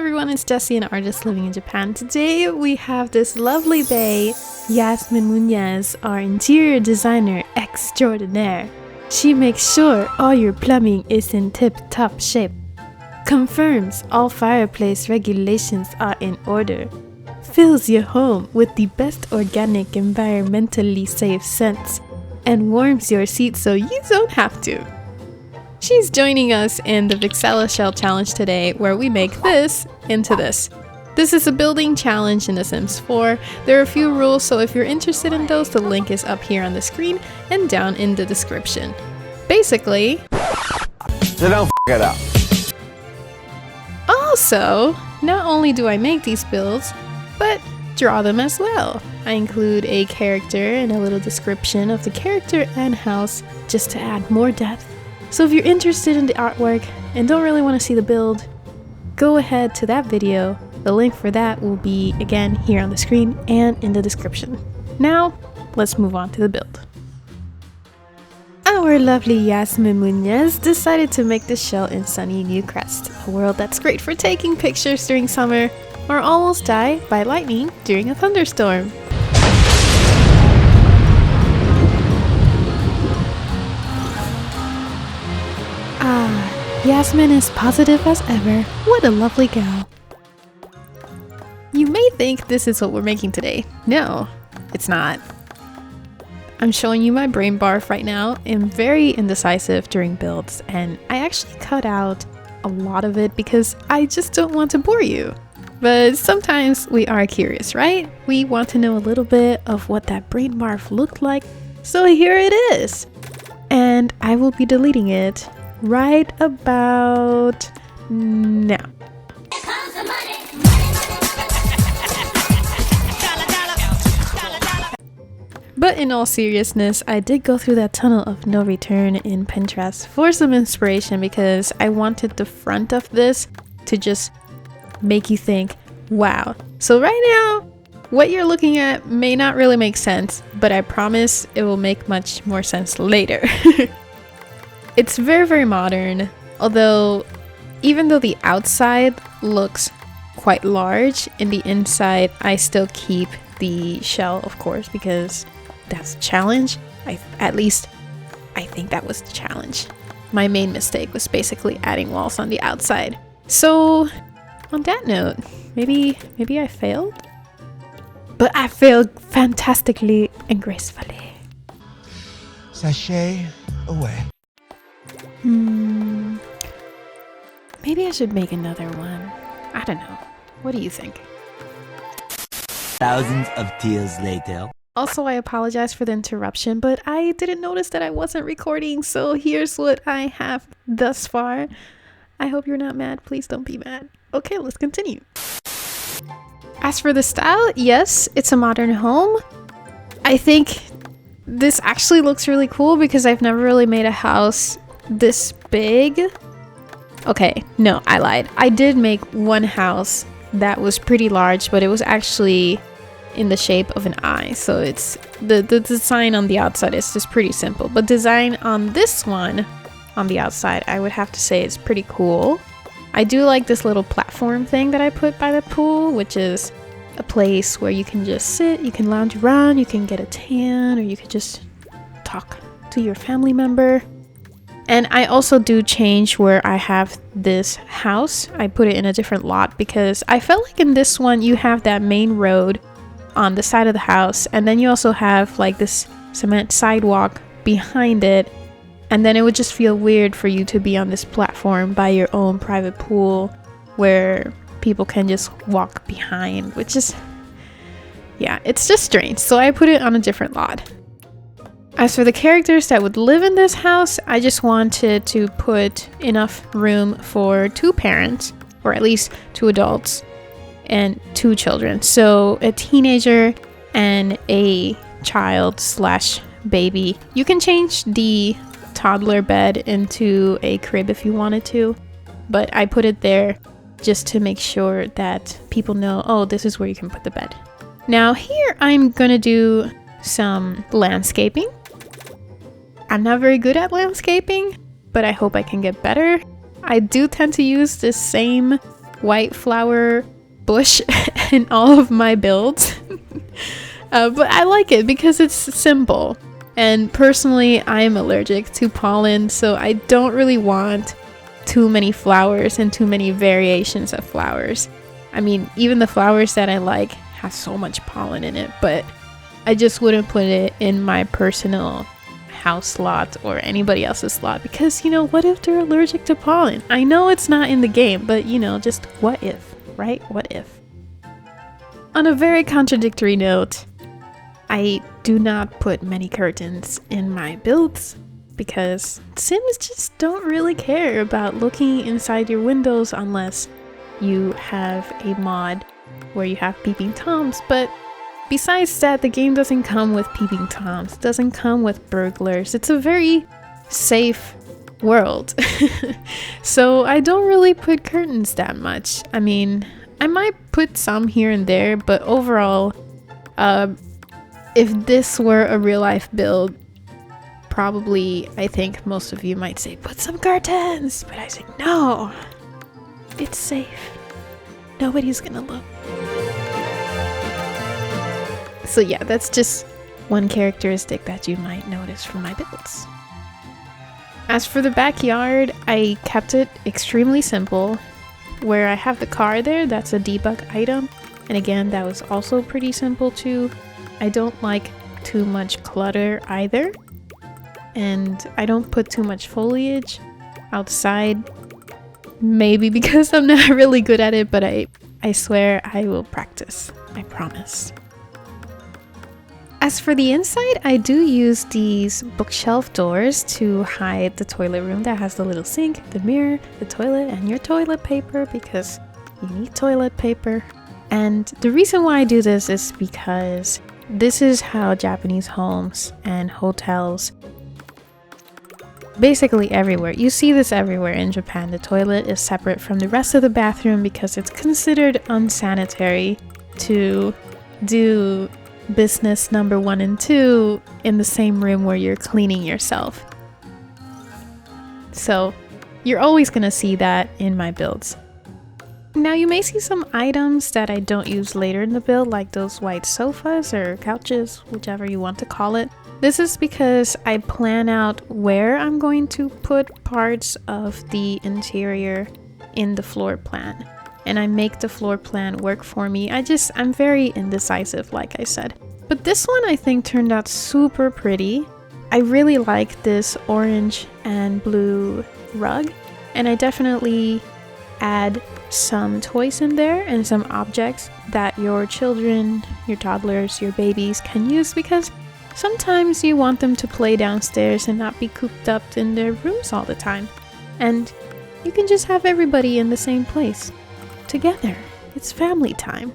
everyone, it's Jessie, an artist living in Japan. Today we have this lovely bae, Yasmin Muñez, our interior designer extraordinaire. She makes sure all your plumbing is in tip-top shape, confirms all fireplace regulations are in order, fills your home with the best organic, environmentally safe scents, and warms your seat so you don't have to. She's joining us in the Vixella shell challenge today, where we make this into this. This is a building challenge in The Sims 4. There are a few rules, so if you're interested in those, the link is up here on the screen and down in the description. Basically, then don't f it up. Also, not only do I make these builds, but draw them as well. I include a character and a little description of the character and house just to add more depth. So if you're interested in the artwork and don't really want to see the build, go ahead to that video. The link for that will be again here on the screen and in the description. Now, let's move on to the build. Our lovely Yasmin Muñez decided to make this shell in sunny Newcrest, a world that's great for taking pictures during summer or almost die by lightning during a thunderstorm. Yasmin is positive as ever. What a lovely gal. You may think this is what we're making today. No, it's not. I'm showing you my brain barf right now. I'm very indecisive during builds, and I actually cut out a lot of it because I just don't want to bore you. But sometimes we are curious, right? We want to know a little bit of what that brain barf looked like. So here it is. And I will be deleting it right about now. But in all seriousness, I did go through that tunnel of no return in Pinterest for some inspiration because I wanted the front of this to just make you think, wow. So right now, what you're looking at may not really make sense, but I promise it will make much more sense later. It's very, very modern, although even though the outside looks quite large, in the inside I still keep the shell, of course, because that's a challenge. At least I think that was the challenge. My main mistake was basically adding walls on the outside. So on that note, maybe I failed? But I failed fantastically and gracefully. Sashay away. Maybe I should make another one. I don't know. What do you think? Thousands of tears later. Also, I apologize for the interruption, but I didn't notice that I wasn't recording, so here's what I have thus far. I hope you're not mad. Please don't be mad. Okay, let's continue. As for the style, yes, it's a modern home. I think this actually looks really cool because I've never really made a house this big. Okay, no, I lied. I did make one house that was pretty large, but it was actually in the shape of an eye. So it's the design on the outside is just pretty simple, but design on this one on the outside, I would have to say it's pretty cool. I do like this little platform thing that I put by the pool, which is a place where you can just sit, you can lounge around, you can get a tan, or you could just talk to your family member. And I also do change where I have this house. I put it in a different lot because I felt like in this one you have that main road on the side of the house, and then you also have like this cement sidewalk behind it, and then it would just feel weird for you to be on this platform by your own private pool where people can just walk behind, which is, yeah, it's just strange. So I put it on a different lot. As for the characters that would live in this house, I just wanted to put enough room for 2 parents, or at least 2 adults, and 2 children. So a teenager and a child / baby. You can change the toddler bed into a crib if you wanted to, but I put it there just to make sure that people know, oh, this is where you can put the bed. Now here I'm gonna do some landscaping. I'm not very good at landscaping, but I hope I can get better. I do tend to use the same white flower bush in all of my builds. But I like it because it's simple. And personally, I am allergic to pollen, so I don't really want too many flowers and too many variations of flowers. I mean, even the flowers that I like have so much pollen in it, but I just wouldn't put it in my personal house slot or anybody else's slot because, you know, what if they're allergic to pollen? I know it's not in the game, but you know, just what if, right? What if? On a very contradictory note, I do not put many curtains in my builds because Sims just don't really care about looking inside your windows unless you have a mod where you have peeping toms. But besides that, the game doesn't come with peeping toms, doesn't come with burglars. It's a very safe world. So I don't really put curtains that much. I mean, I might put some here and there, but overall, if this were a real life build, probably I think most of you might say put some curtains, but I say no, it's safe, nobody's gonna look. So yeah, that's just one characteristic that you might notice from my builds. As for the backyard, I kept it extremely simple. Where I have the car there, that's a debug item, and again, that was also pretty simple too. I don't like too much clutter either, and I don't put too much foliage outside, maybe because I'm not really good at it, but I swear I will practice, I promise. As for the inside, I do use these bookshelf doors to hide the toilet room that has the little sink, the mirror, the toilet, and your toilet paper because you need toilet paper. And the reason why I do this is because this is how Japanese homes and hotels, basically everywhere, you see this everywhere in Japan. The toilet is separate from the rest of the bathroom because it's considered unsanitary to do business number 1 and 2 in the same room where you're cleaning yourself. So you're always gonna see that in my builds. Now you may see some items that I don't use later in the build, like those white sofas or couches, whichever you want to call it. This is because I plan out where I'm going to put parts of the interior in the floor plan, and I make the floor plan work for me. I'm very indecisive, like I said. But this one I think turned out super pretty. I really like this orange and blue rug, and I definitely add some toys in there and some objects that your children, your toddlers, your babies can use because sometimes you want them to play downstairs and not be cooped up in their rooms all the time. And you can just have everybody in the same place together. It's family time.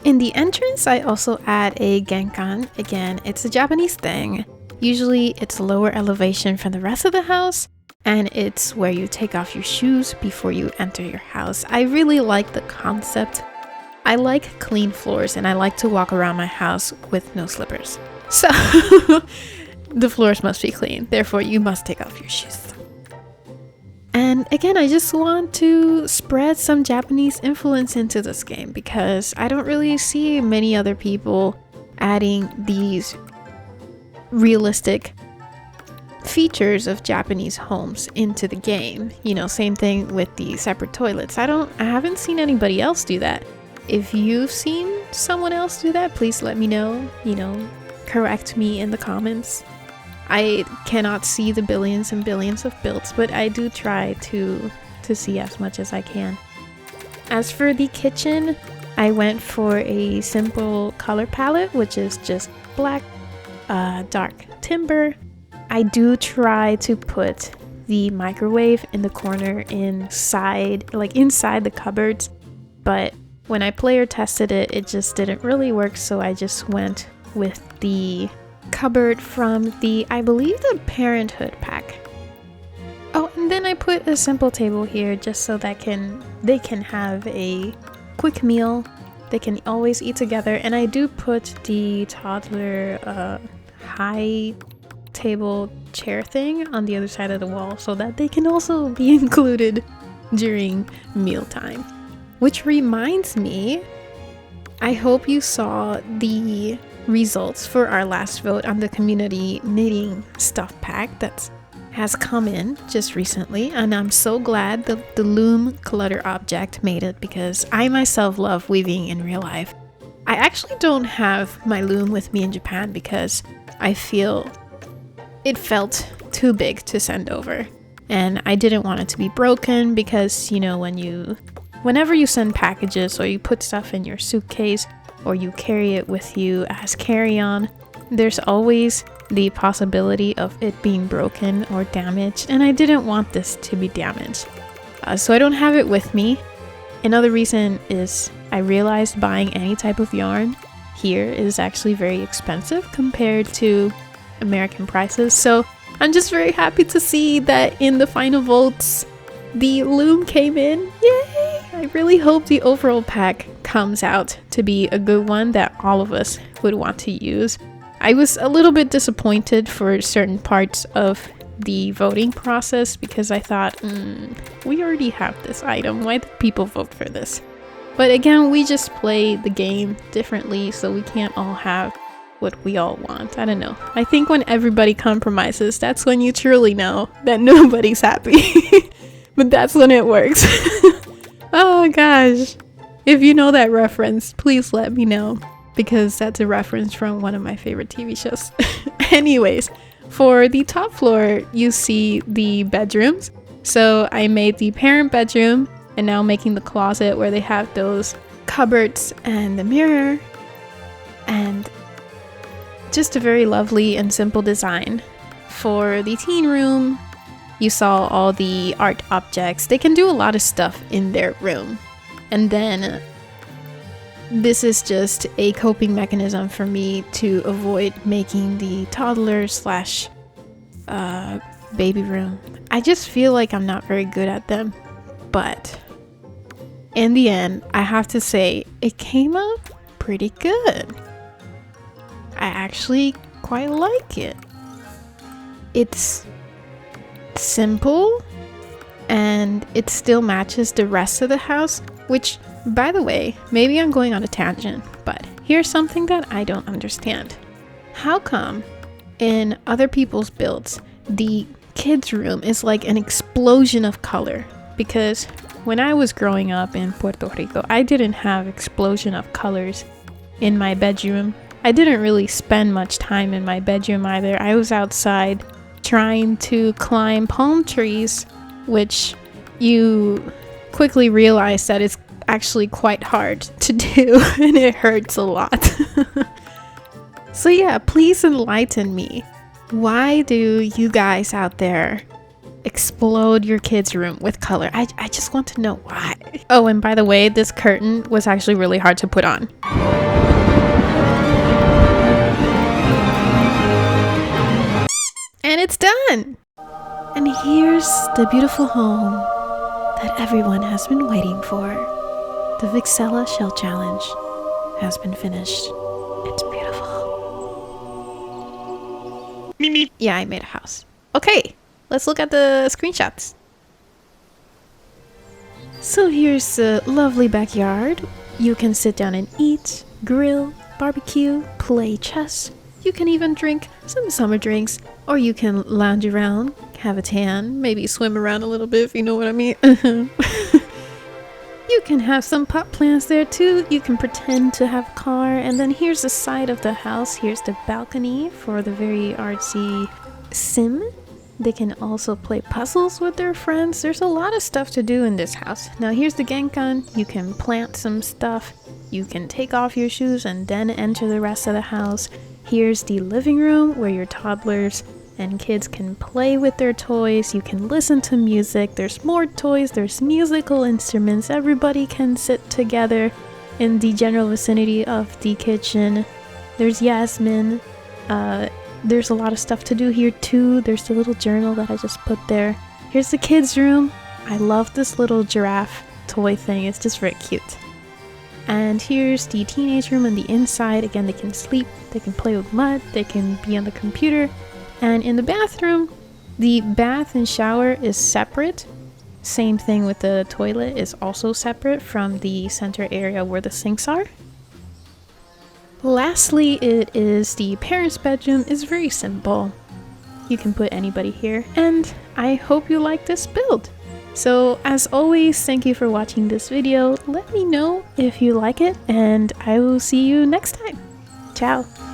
In the entrance, I also add a genkan. Again, it's a Japanese thing. Usually it's lower elevation from the rest of the house, and it's where you take off your shoes before you enter your house. I really like the concept. I like clean floors, and I like to walk around my house with no slippers. So the floors must be clean, therefore you must take off your shoes. And again, I just want to spread some Japanese influence into this game because I don't really see many other people adding these realistic features of Japanese homes into the game. You know, same thing with the separate toilets. I haven't seen anybody else do that. If you've seen someone else do that, please let me know, you know, correct me in the comments. I cannot see the billions and billions of builds, but I do try to see as much as I can. As for the kitchen, I went for a simple color palette, which is just black, dark timber. I do try to put the microwave in the corner inside the cupboards, but when I player tested it, it just didn't really work, so I just went with the cupboard from I believe the Parenthood pack. Oh, and then I put a simple table here just so that they can have a quick meal. They can always eat together, and I do put the toddler high table chair thing on the other side of the wall so that they can also be included during mealtime. Which reminds me, I hope you saw the results for our last vote on the community knitting stuff pack that has come in just recently, and I'm so glad that the loom clutter object made it, because I myself love weaving in real life. I actually don't have my loom with me in Japan because I feel it felt too big to send over, and I didn't want it to be broken because, you know, whenever you send packages or you put stuff in your suitcase or you carry it with you as carry-on, there's always the possibility of it being broken or damaged, and I didn't want this to be damaged. So I don't have it with me. Another reason is I realized buying any type of yarn here is actually very expensive compared to American prices. So I'm just very happy to see that in the final votes, the loom came in. Yay! I really hope the overall pack comes out to be a good one that all of us would want to use. I was a little bit disappointed for certain parts of the voting process because I thought, we already have this item. Why did people vote for this? But again, we just play the game differently, so we can't all have what we all want. I don't know. I think when everybody compromises, that's when you truly know that nobody's happy. But that's when it works. Oh gosh. If you know that reference, please let me know, because that's a reference from one of my favorite TV shows. Anyways, for the top floor, you see the bedrooms. So I made the parent bedroom, and now making the closet where they have those cupboards and the mirror, and just a very lovely and simple design. For the teen room, you saw all the art objects. They can do a lot of stuff in their room. And then this is just a coping mechanism for me to avoid making the toddler slash baby room. I just feel like I'm not very good at them, but in the end, I have to say it came out pretty good. I actually quite like it. It's simple and it still matches the rest of the house, which, by the way, maybe I'm going on a tangent, but here's something that I don't understand. How come in other people's builds the kids' room is like an explosion of color? Because when I was growing up in Puerto Rico, I didn't have explosion of colors in my bedroom. I didn't really spend much time in my bedroom either. I was outside trying to climb palm trees, which you quickly realize that it's actually quite hard to do and it hurts a lot. So yeah, please enlighten me. Why do you guys out there explode your kids' room with color? I just want to know why. Oh, and by the way, this curtain was actually really hard to put on. And it's done! And here's the beautiful home that everyone has been waiting for. The Vixella Shell Challenge has been finished. It's beautiful. Yeah, I made a house. Okay, let's look at the screenshots. So here's a lovely backyard. You can sit down and eat, grill, barbecue, play chess. You can even drink some summer drinks, or you can lounge around, have a tan, maybe swim around a little bit if you know what I mean. You can have some pot plants there too. You can pretend to have a car, and then here's the side of the house. Here's the balcony for the very artsy sim. They can also play puzzles with their friends. There's a lot of stuff to do in this house. Now here's the genkan. You can plant some stuff. You can take off your shoes and then enter the rest of the house. Here's the living room where your toddlers and kids can play with their toys. You can listen to music. There's more toys. There's musical instruments. Everybody can sit together in the general vicinity of the kitchen. There's Yasmin. There's a lot of stuff to do here too. There's the little journal that I just put there. Here's the kids' room. I love this little giraffe toy thing. It's just very cute. And here's the teenage room on the inside. Again, they can sleep, they can play with mud, they can be on the computer. And in the bathroom, the bath and shower is separate. Same thing with the toilet, is also separate from the center area where the sinks are. Lastly, it is the parents' bedroom. Is very simple. You can put anybody here, and I hope you like this build. So as always, thank you for watching this video. Let me know if you like it, and I will see you next time. Ciao!